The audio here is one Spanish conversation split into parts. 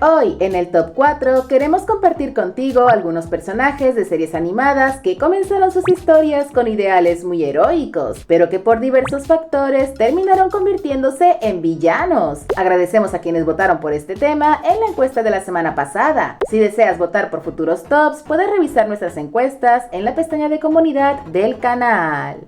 Hoy, en el Top 4, queremos compartir contigo algunos personajes de series animadas que comenzaron sus historias con ideales muy heroicos, pero que por diversos factores terminaron convirtiéndose en villanos. Agradecemos a quienes votaron por este tema en la encuesta de la semana pasada. Si deseas votar por futuros tops, puedes revisar nuestras encuestas en la pestaña de comunidad del canal.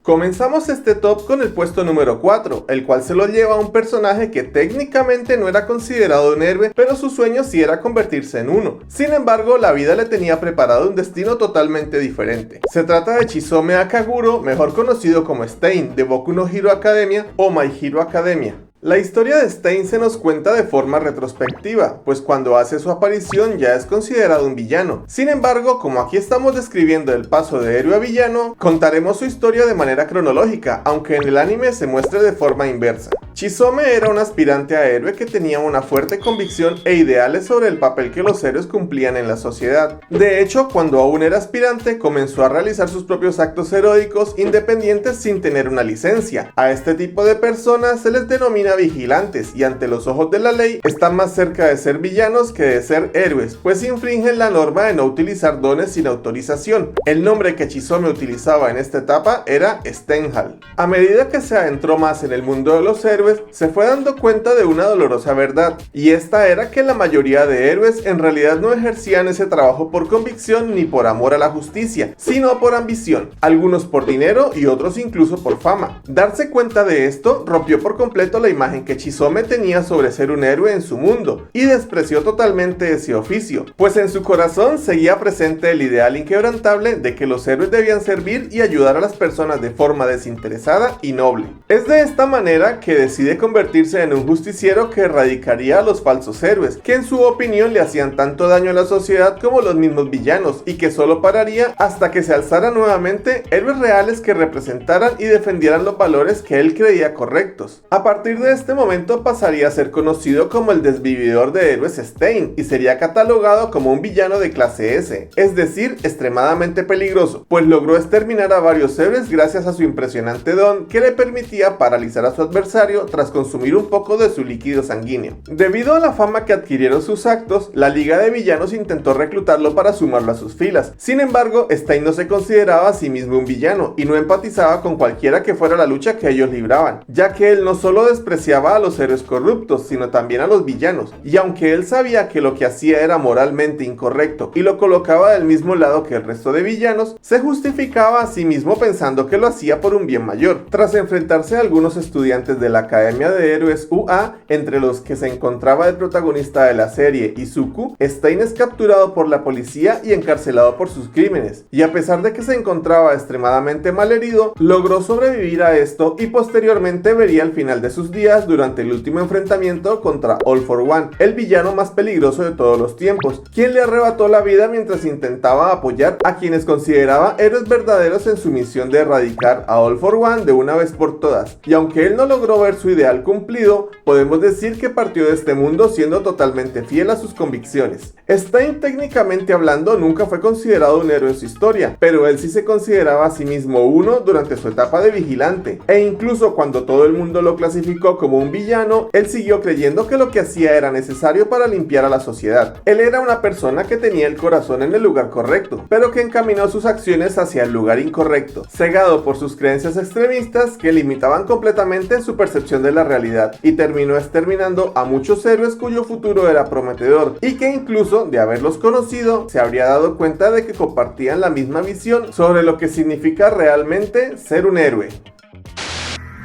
Comenzamos este top con el puesto número 4, el cual se lo lleva a un personaje que técnicamente no era considerado un héroe, pero su sueño sí era convertirse en uno. Sin embargo, la vida le tenía preparado un destino totalmente diferente. Se trata de Chizome Akaguro, mejor conocido como Stein, de Boku no Hero Academia o My Hero Academia. La historia de Stein se nos cuenta de forma retrospectiva, pues cuando hace su aparición ya es considerado un villano. Sin embargo, como aquí estamos describiendo el paso de héroe a villano, contaremos su historia de manera cronológica, aunque en el anime se muestre de forma inversa. Chizome era un aspirante a héroe que tenía una fuerte convicción e ideales sobre el papel que los héroes cumplían en la sociedad. De hecho, cuando aún era aspirante, comenzó a realizar sus propios actos heroicos independientes sin tener una licencia. A este tipo de personas se les denomina vigilantes y ante los ojos de la ley están más cerca de ser villanos que de ser héroes, pues infringen la norma de no utilizar dones sin autorización. El nombre que Chizome utilizaba en esta etapa era Stenhal. A medida que se adentró más en el mundo de los héroes, se fue dando cuenta de una dolorosa verdad, y esta era que la mayoría de héroes en realidad no ejercían ese trabajo por convicción ni por amor a la justicia, sino por ambición, algunos por dinero y otros incluso por fama. Darse cuenta de esto rompió por completo la imagen que Chizome tenía sobre ser un héroe en su mundo, y despreció totalmente ese oficio, pues en su corazón seguía presente el ideal inquebrantable de que los héroes debían servir y ayudar a las personas de forma desinteresada y noble. Es de esta manera que decide convertirse en un justiciero que erradicaría a los falsos héroes, que en su opinión le hacían tanto daño a la sociedad como los mismos villanos, y que solo pararía hasta que se alzaran nuevamente héroes reales que representaran y defendieran los valores que él creía correctos. A partir de este momento pasaría a ser conocido como el desvividor de héroes Stein, y sería catalogado como un villano de clase S, es decir, extremadamente peligroso, pues logró exterminar a varios héroes gracias a su impresionante don que le permitía paralizar a su adversario tras consumir un poco de su líquido sanguíneo. Debido a la fama que adquirieron sus actos, la Liga de Villanos intentó reclutarlo para sumarlo a sus filas. Sin embargo, Stein no se consideraba a sí mismo un villano y no empatizaba con cualquiera que fuera la lucha que ellos libraban, ya que él no solo despreciaba a los héroes corruptos, sino también a los villanos, y aunque él sabía que lo que hacía era moralmente incorrecto y lo colocaba del mismo lado que el resto de villanos, se justificaba a sí mismo pensando que lo hacía por un bien mayor. Tras enfrentarse a algunos estudiantes de la Academia de Héroes UA, entre los que se encontraba el protagonista de la serie, Izuku, Stein es capturado por la policía y encarcelado por sus crímenes, y a pesar de que se encontraba extremadamente malherido, logró sobrevivir a esto y posteriormente vería el final de sus días durante el último enfrentamiento contra All for One, el villano más peligroso de todos los tiempos, quien le arrebató la vida mientras intentaba apoyar a quienes consideraba héroes verdaderos en su misión de erradicar a All for One de una vez por todas. Y aunque él no logró ver su ideal cumplido, podemos decir que partió de este mundo siendo totalmente fiel a sus convicciones. Stein, técnicamente hablando, nunca fue considerado un héroe en su historia, pero él sí se consideraba a sí mismo uno durante su etapa de vigilante, e incluso cuando todo el mundo lo clasificó como un villano, él siguió creyendo que lo que hacía era necesario para limpiar a la sociedad. Él era una persona que tenía el corazón en el lugar correcto, pero que encaminó sus acciones hacia el lugar incorrecto, cegado por sus creencias extremistas que limitaban completamente su percepción de la realidad, y terminó exterminando a muchos héroes cuyo futuro era prometedor, y que incluso de haberlos conocido se habría dado cuenta de que compartían la misma visión sobre lo que significa realmente ser un héroe.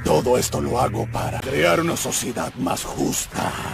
Todo esto lo hago para crear una sociedad más justa.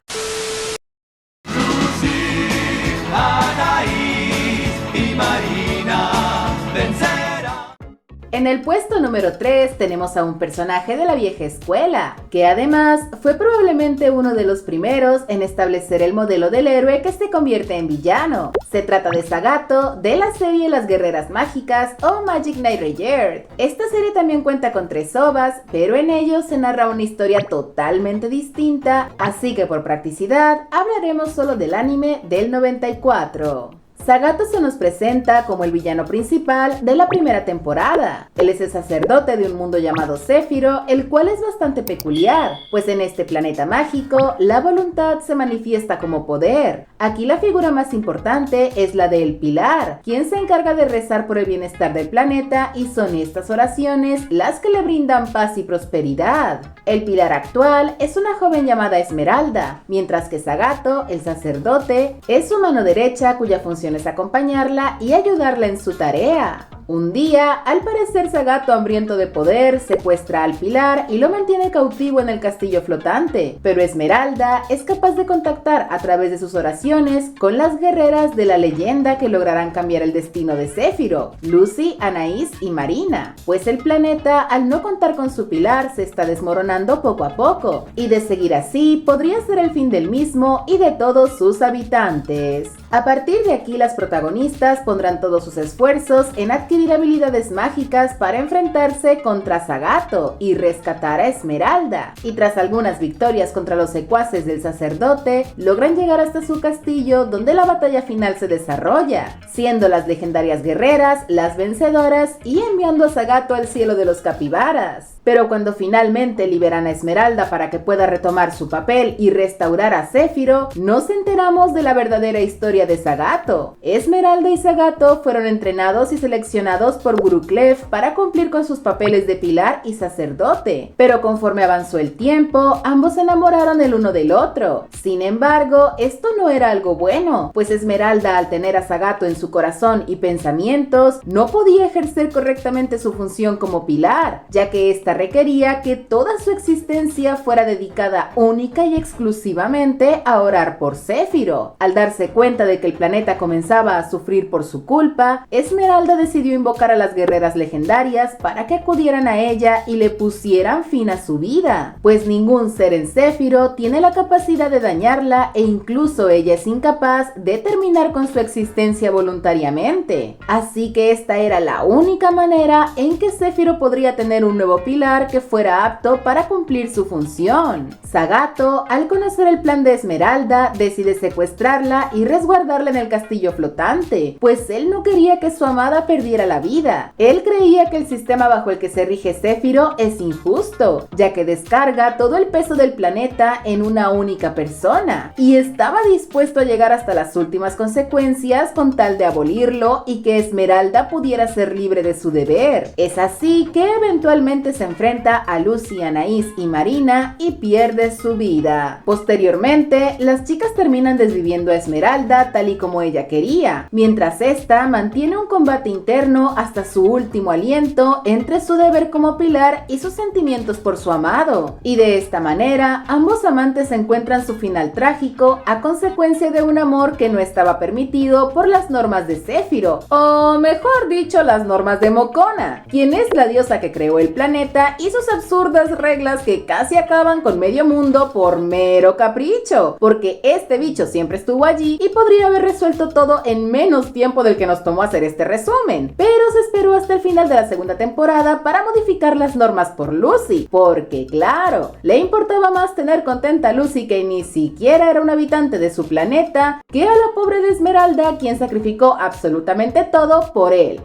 En En el puesto número 3 tenemos a un personaje de la vieja escuela, que además fue probablemente uno de los primeros en establecer el modelo del héroe que se convierte en villano. Se trata de Zagato, de la serie Las Guerreras Mágicas o Magic Knight Regeared. Esta serie también cuenta con 3 OVAs, pero en ellos se narra una historia totalmente distinta, así que por practicidad hablaremos solo del anime del 94. Zagato se nos presenta como el villano principal de la primera temporada. Él es el sacerdote de un mundo llamado Zephyro, el cual es bastante peculiar, pues en este planeta mágico, la voluntad se manifiesta como poder. Aquí la figura más importante es la del Pilar, quien se encarga de rezar por el bienestar del planeta y son estas oraciones las que le brindan paz y prosperidad. El Pilar actual es una joven llamada Esmeralda, mientras que Zagato, el sacerdote, es su mano derecha cuya función es acompañarla y ayudarla en su tarea. Un día, al parecer Zagato, hambriento de poder, secuestra al Pilar y lo mantiene cautivo en el castillo flotante, pero Esmeralda es capaz de contactar a través de sus oraciones con las guerreras de la leyenda que lograrán cambiar el destino de Zephyro, Lucy, Anaís y Marina, pues el planeta, al no contar con su Pilar, se está desmoronando poco a poco, y de seguir así, podría ser el fin del mismo y de todos sus habitantes. A partir de aquí, las protagonistas pondrán todos sus esfuerzos en adquirir habilidades mágicas para enfrentarse contra Zagato y rescatar a Esmeralda, y tras algunas victorias contra los secuaces del sacerdote, logran llegar hasta su castillo donde la batalla final se desarrolla, siendo las legendarias guerreras las vencedoras y enviando a Zagato al cielo de los capibaras. Pero cuando finalmente liberan a Esmeralda para que pueda retomar su papel y restaurar a Zephyro, nos enteramos de la verdadera historia de Zagato. Esmeralda y Zagato fueron entrenados y seleccionados por Guru Clef para cumplir con sus papeles de Pilar y sacerdote, pero conforme avanzó el tiempo, ambos se enamoraron el uno del otro. Sin embargo, esto no era algo bueno, pues Esmeralda, al tener a Zagato en su corazón y pensamientos, no podía ejercer correctamente su función como Pilar, ya que esta requería que toda su existencia fuera dedicada única y exclusivamente a orar por Zephyro. Al darse cuenta de que el planeta comenzaba a sufrir por su culpa, Esmeralda decidió invocar a las guerreras legendarias para que acudieran a ella y le pusieran fin a su vida, pues ningún ser en Zephyro tiene la capacidad de dañarla e incluso ella es incapaz de terminar con su existencia voluntariamente. Así que esta era la única manera en que Zephyro podría tener un nuevo Pilar que fuera apto para cumplir su función. Zagato, al conocer el plan de Esmeralda, decide secuestrarla y resguardarla en el castillo flotante, pues él no quería que su amada perdiera la vida. Él creía que el sistema bajo el que se rige Zephyro es injusto, ya que descarga todo el peso del planeta en una única persona, y estaba dispuesto a llegar hasta las últimas consecuencias con tal de abolirlo y que Esmeralda pudiera ser libre de su deber. Es así que eventualmente se enfrenta a Lucy, Anaís y Marina y pierde su vida. Posteriormente, las chicas terminan desviviendo a Esmeralda tal y como ella quería, mientras esta mantiene un combate interno hasta su último aliento entre su deber como Pilar y sus sentimientos por su amado. Y de esta manera, ambos amantes encuentran su final trágico a consecuencia de un amor que no estaba permitido por las normas de Zephyro, o mejor dicho, las normas de Mokona, quien es la diosa que creó el planeta y sus absurdas reglas que casi acaban con medio mundo por mero capricho, porque este bicho siempre estuvo allí y podría haber resuelto todo en menos tiempo del que nos tomó hacer este resumen, pero se esperó hasta el final de la segunda temporada para modificar las normas por Lucy, porque claro, le importaba más tener contenta a Lucy, que ni siquiera era un habitante de su planeta, que a la pobre de Esmeralda, quien sacrificó absolutamente todo por él.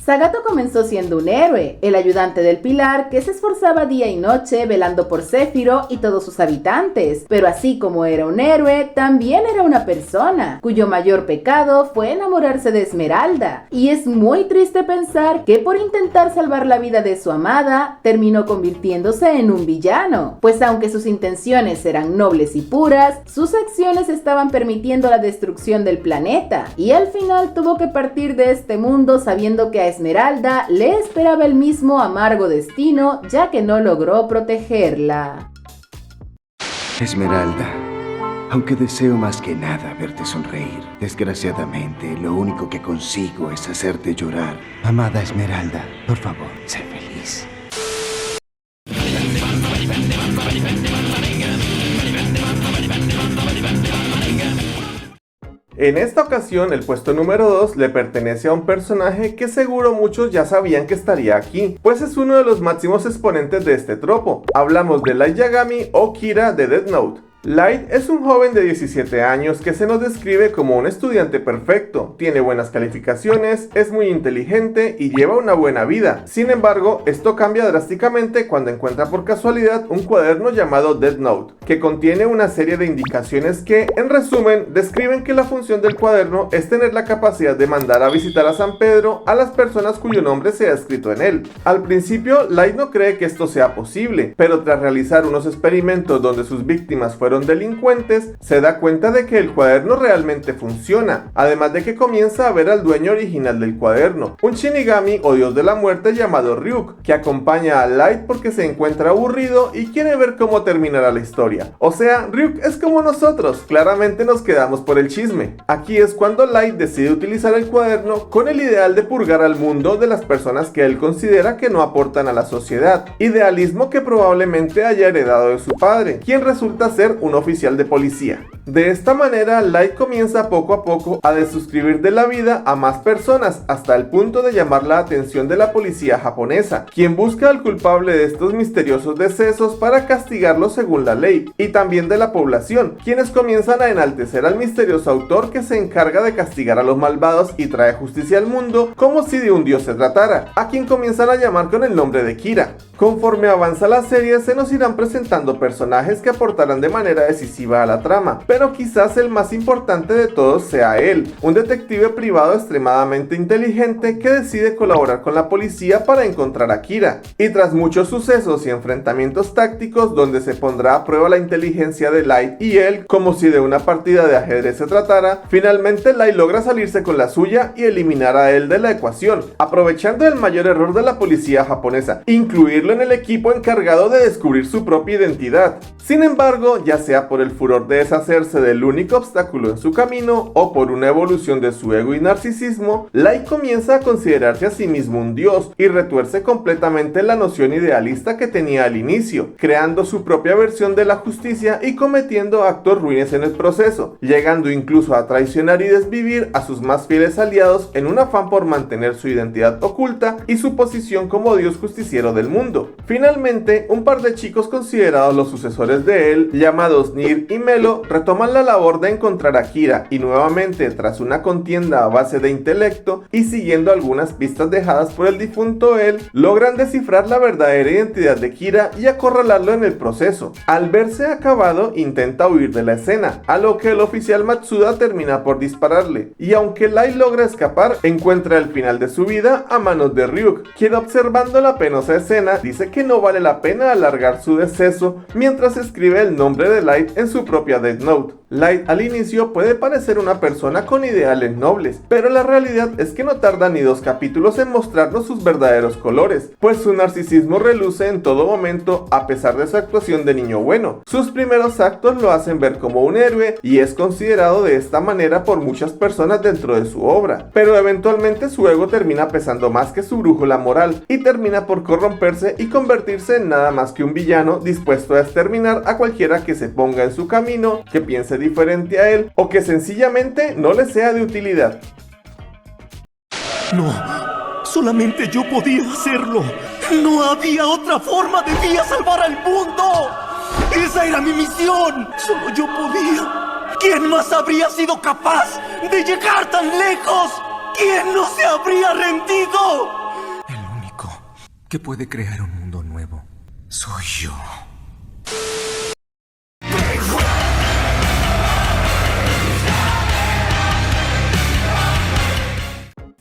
Zagato comenzó siendo un héroe, el ayudante del Pilar que se esforzaba día y noche velando por Zephyro y todos sus habitantes, pero así como era un héroe, también era una persona, cuyo mayor pecado fue enamorarse de Esmeralda, y es muy triste pensar que por intentar salvar la vida de su amada, terminó convirtiéndose en un villano, pues aunque sus intenciones eran nobles y puras, sus acciones estaban permitiendo la destrucción del planeta, y al final tuvo que partir de este mundo sabiendo que a Esmeralda le esperaba el mismo amargo destino, ya que no logró protegerla. Esmeralda, Aunque deseo más que nada verte sonreír, desgraciadamente lo único que consigo es hacerte llorar. Amada Esmeralda, por favor, sé feliz. En esta ocasión, el puesto número 2 le pertenece a un personaje que seguro muchos ya sabían que estaría aquí, pues es uno de los máximos exponentes de este tropo. Hablamos de Light Yagami o Kira de Death Note. Light es un joven de 17 años que se nos describe como un estudiante perfecto, tiene buenas calificaciones, es muy inteligente y lleva una buena vida. Sin embargo, esto cambia drásticamente cuando encuentra por casualidad un cuaderno llamado Death Note, que contiene una serie de indicaciones que, en resumen, describen que la función del cuaderno es tener la capacidad de mandar a visitar a San Pedro a las personas cuyo nombre se ha escrito en él. Al principio, Light no cree que esto sea posible, pero tras realizar unos experimentos donde sus víctimas fueron delincuentes, se da cuenta de que el cuaderno realmente funciona, además de que comienza a ver al dueño original del cuaderno, un Shinigami o dios de la muerte llamado Ryuk, que acompaña a Light porque se encuentra aburrido y quiere ver cómo terminará la historia. O sea, Ryuk es como nosotros, claramente nos quedamos por el chisme. Aquí es cuando Light decide utilizar el cuaderno con el ideal de purgar al mundo de las personas que él considera que no aportan a la sociedad, idealismo que probablemente haya heredado de su padre, quien resulta ser un oficial de policía. De esta manera, Light comienza poco a poco a desuscribir de la vida a más personas, hasta el punto de llamar la atención de la policía japonesa, quien busca al culpable de estos misteriosos decesos para castigarlo según la ley, y también de la población, quienes comienzan a enaltecer al misterioso autor que se encarga de castigar a los malvados y trae justicia al mundo como si de un dios se tratara, a quien comienzan a llamar con el nombre de Kira. Conforme avanza la serie, se nos irán presentando personajes que aportarán de manera decisiva a la trama, pero quizás el más importante de todos sea él, un detective privado extremadamente inteligente que decide colaborar con la policía para encontrar a Kira. Y tras muchos sucesos y enfrentamientos tácticos donde se pondrá a prueba la inteligencia de Light y él, como si de una partida de ajedrez se tratara, finalmente Light logra salirse con la suya y eliminar a él de la ecuación, aprovechando el mayor error de la policía japonesa, incluirlo en el equipo encargado de descubrir su propia identidad. Sin embargo, ya sea por el furor de deshacerse del único obstáculo en su camino o por una evolución de su ego y narcisismo, Light comienza a considerarse a sí mismo un dios y retuerce completamente la noción idealista que tenía al inicio, creando su propia versión de la justicia y cometiendo actos ruines en el proceso, llegando incluso a traicionar y desvivir a sus más fieles aliados en un afán por mantener su identidad oculta y su posición como dios justiciero del mundo. Finalmente, un par de chicos considerados los sucesores de él, llamados Nir y Melo, retoman la labor de encontrar a Kira y nuevamente, tras una contienda a base de intelecto y siguiendo algunas pistas dejadas por el difunto él, logran descifrar la verdadera identidad de Kira y acorralarlo en el proceso. Al verse acabado, intenta huir de la escena, a lo que el oficial Matsuda termina por dispararle, y aunque Light logra escapar, encuentra el final de su vida a manos de Ryuk, quien observando la penosa escena dice que no vale la pena alargar su deceso mientras escribe el nombre de Light en su propia Death Note. Light al inicio puede parecer una persona con ideales nobles, pero la realidad es que no tarda ni 2 capítulos en mostrarnos sus verdaderos colores, pues su narcisismo reluce en todo momento a pesar de su actuación de niño bueno. Sus primeros actos lo hacen ver como un héroe y es considerado de esta manera por muchas personas dentro de su obra, pero eventualmente su ego termina pesando más que su brújula moral y termina por corromperse y convertirse en nada más que un villano dispuesto a exterminar a cualquiera que se ponga en su camino, que piense diferente a él o que sencillamente no le sea de utilidad. No, solamente yo podía hacerlo. No había otra forma, debía salvar al mundo. Esa era mi misión. Solo yo podía. ¿Quién más habría sido capaz de llegar tan lejos? ¿Quién no se habría rendido? El único que puede crear un mundo nuevo soy yo.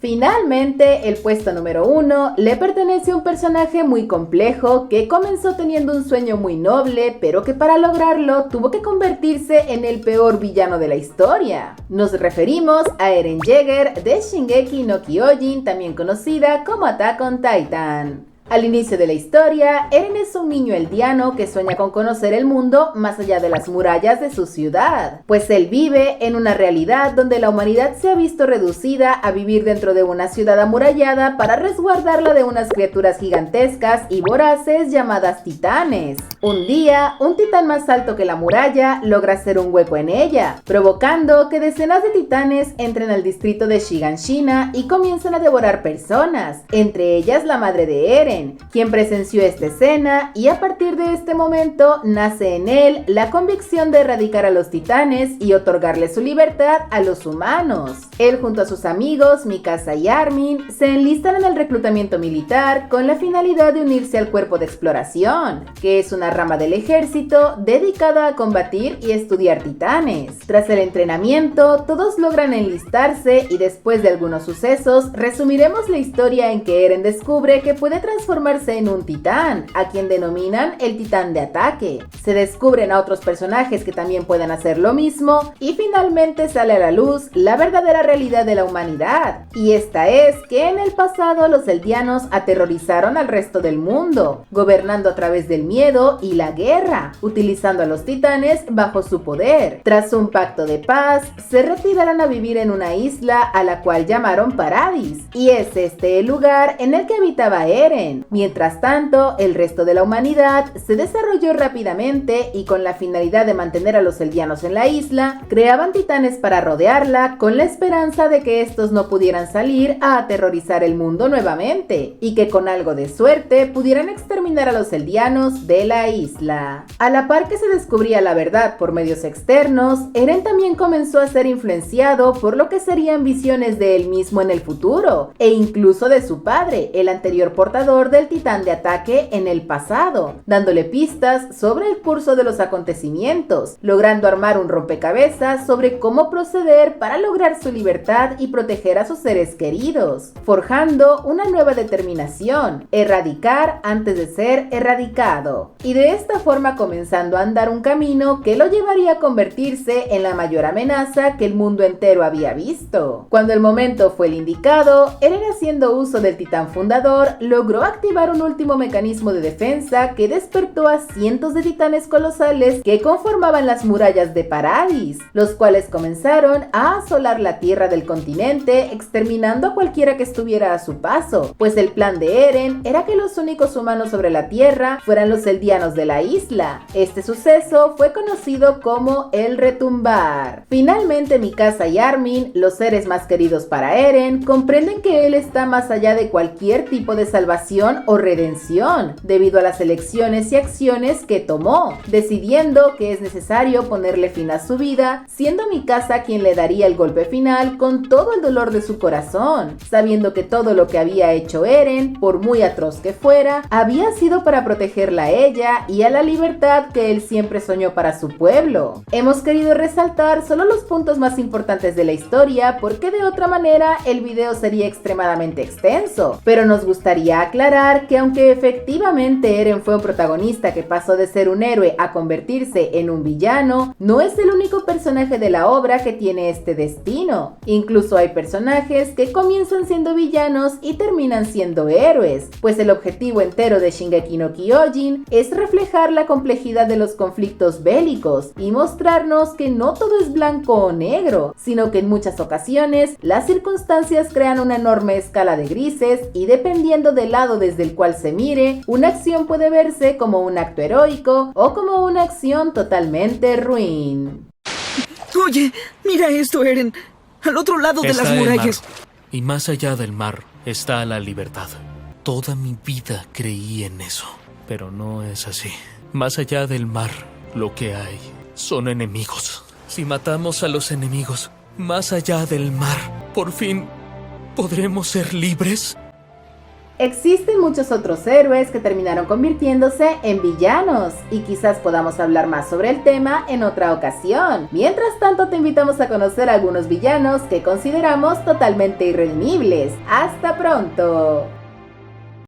Finalmente, el puesto número 1 le pertenece a un personaje muy complejo que comenzó teniendo un sueño muy noble, pero que para lograrlo tuvo que convertirse en el peor villano de la historia. Nos referimos a Eren Yeager de Shingeki no Kyojin, también conocida como Attack on Titan. Al inicio de la historia, Eren es un niño eldiano que sueña con conocer el mundo más allá de las murallas de su ciudad, pues él vive en una realidad donde la humanidad se ha visto reducida a vivir dentro de una ciudad amurallada para resguardarla de unas criaturas gigantescas y voraces llamadas titanes. Un día, un titán más alto que la muralla logra hacer un hueco en ella, provocando que decenas de titanes entren al distrito de Shiganshina y comienzan a devorar personas, entre ellas la madre de Eren, quien presenció esta escena, y a partir de este momento nace en él la convicción de erradicar a los titanes y otorgarle su libertad a los humanos. Él junto a sus amigos Mikasa y Armin se enlistan en el reclutamiento militar con la finalidad de unirse al cuerpo de exploración, que es una rama del ejército dedicada a combatir y estudiar titanes. Tras el entrenamiento, todos logran enlistarse y después de algunos sucesos, resumiremos la historia en que Eren descubre que puede transformarse en un titán, a quien denominan el titán de ataque. Se descubren a otros personajes que también pueden hacer lo mismo y finalmente sale a la luz la verdadera realidad de la humanidad. Y esta es que en el pasado los eldianos aterrorizaron al resto del mundo, gobernando a través del miedo y la guerra, utilizando a los titanes bajo su poder. Tras un pacto de paz, se retiraron a vivir en una isla a la cual llamaron Paradis, y es este el lugar en el que habitaba Eren. Mientras tanto, el resto de la humanidad se desarrolló rápidamente y con la finalidad de mantener a los eldianos en la isla, creaban titanes para rodearla con la esperanza de que estos no pudieran salir a aterrorizar el mundo nuevamente y que con algo de suerte pudieran exterminar a los eldianos de la isla. A la par que se descubría la verdad por medios externos, Eren también comenzó a ser influenciado por lo que serían visiones de él mismo en el futuro e incluso de su padre, el anterior portador del titán de ataque en el pasado, dándole pistas sobre el curso de los acontecimientos, logrando armar un rompecabezas sobre cómo proceder para lograr su libertad y proteger a sus seres queridos, forjando una nueva determinación: erradicar antes de ser erradicado, y de esta forma comenzando a andar un camino que lo llevaría a convertirse en la mayor amenaza que el mundo entero había visto. Cuando el momento fue el indicado, Eren, haciendo uso del titán fundador, logró activar un último mecanismo de defensa que despertó a cientos de titanes colosales que conformaban las murallas de Paradis, los cuales comenzaron a asolar la tierra del continente, exterminando a cualquiera que estuviera a su paso, pues el plan de Eren era que los únicos humanos sobre la tierra fueran los eldianos de la isla. Este suceso fue conocido como el retumbar. Finalmente, Mikasa y Armin, los seres más queridos para Eren, comprenden que él está más allá de cualquier tipo de salvación o redención, debido a las elecciones y acciones que tomó, decidiendo que es necesario ponerle fin a su vida, siendo Mikasa quien le daría el golpe final con todo el dolor de su corazón, sabiendo que todo lo que había hecho Eren, por muy atroz que fuera, había sido para protegerla a ella y a la libertad que él siempre soñó para su pueblo. Hemos querido resaltar solo los puntos más importantes de la historia porque de otra manera el video sería extremadamente extenso, pero nos gustaría aclarar que aunque efectivamente Eren fue un protagonista que pasó de ser un héroe a convertirse en un villano, no es el único personaje de la obra que tiene este destino. Incluso hay personajes que comienzan siendo villanos y terminan siendo héroes, pues el objetivo entero de Shingeki no Kyojin es reflejar la complejidad de los conflictos bélicos y mostrarnos que no todo es blanco o negro, sino que en muchas ocasiones las circunstancias crean una enorme escala de grises y dependiendo del lado desde el cual se mire, una acción puede verse como un acto heroico o como una acción totalmente ruin. Oye, mira esto, Eren. Al otro lado de las Está el murallas. mar, y más allá del mar está la libertad. Toda mi vida creí en eso, pero no es así. Más allá del mar, lo que hay son enemigos. Si matamos a los enemigos, más allá del mar, por fin podremos ser libres. Existen muchos otros héroes que terminaron convirtiéndose en villanos y quizás podamos hablar más sobre el tema en otra ocasión. Mientras tanto, te invitamos a conocer a algunos villanos que consideramos totalmente irredimibles. ¡Hasta pronto!